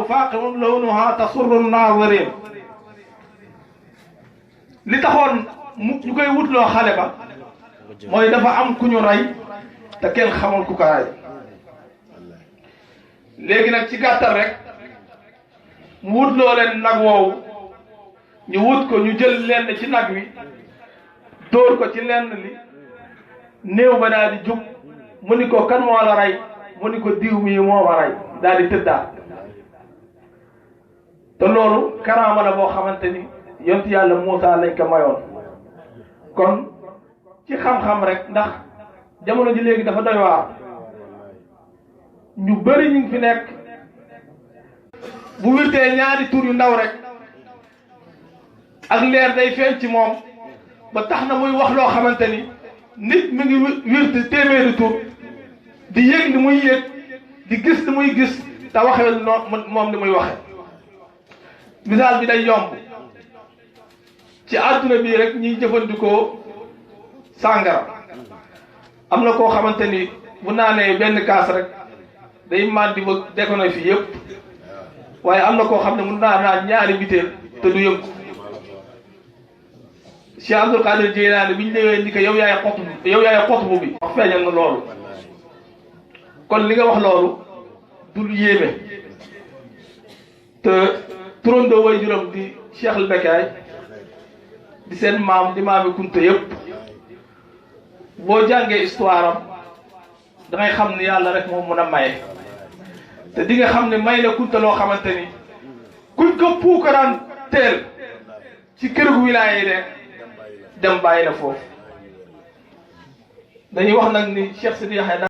faaqi'un lawnuha tasurru an-naaziriin li taxoon ñu koy wutloo xale ba mooy dafa am ku ñu rey te kenn xamul ku ko rey léegi nag ci gàttal rek mu wutloo leen nag woowu ñu wut ko ñu jël lenn ci nag wi dóor ko ci lenn li néew ba daal di jub mu ni ko kan moo la rey mu ni ko diw mii moo ma rey daal di tëddaat te loolu karaama la boo xamante ni yonent yàlla Muusaa lañ ko mayoon kon ci xam-xam rek ndax jamono ji léegi dafa doy waar ñu bëri ñu ngi fi nekk bu wirtee ñaari tur yu ndaw rek ak leer day feeñ ci moom ba tax na muy wax loo xamante ni nit mi ngi wirte téeméeri tur di yëg li muy yëg di gis li muy gis te waxee moom li muy waxe misaal bi day yomb ci àdduna bi rek ñiy jëfandikoo sàngara am na koo xamante ni bu naanee benn kaas rek day màndi ba déconné fi yëpp waaye am na koo xam ne mun naa naan ñaari biteel te du yëngu Cheikh Abdul Qadir Jeylaani bi ñu ñëwee ni ko yow yaay xotbu bi wax feeñal na loolu kon li nga wax loolu du lu yéeme te turandoo way juróom di Cheikh al Bekaay di seen maam di maami Kunta yëpp boo jàngee histoire am dangay xam ne yàlla rek moom mën a maye te di nga xam ne may na Kunta loo xamante ni kuñ ko puukaraan teel ci kërugu wilaaya yi rek dem bàyyi na foofu dañuy wax nag ni Cheikh Sidi Yaxya